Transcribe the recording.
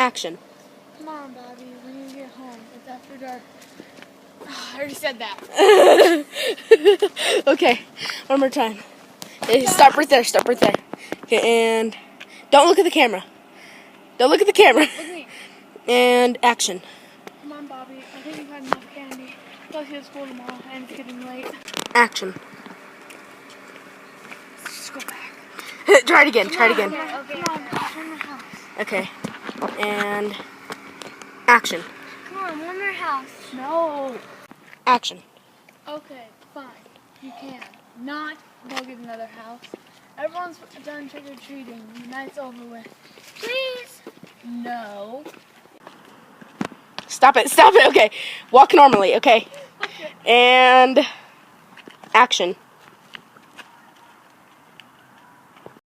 Action. Come on, Bobby. We need to get home. It's after dark. I already said that. Okay, one more time. Okay, stop right there. Stop right there. Okay, and don't look at the camera. Don't look at the camera. Look at me. And action. Come on, Bobby. I think you've had enough candy. Go to school tomorrow, and it's getting late. Action. Let's just go back. Try it again. Try it again. Okay, come on. Let's run the house. Okay, and action. Come on, one more house. No. Action. Okay, fine. You can. Not go get another house. Everyone's done trick-or-treating. The night's over with. Please. No. Stop it. Stop it. Okay, walk normally. Okay, Okay. and action.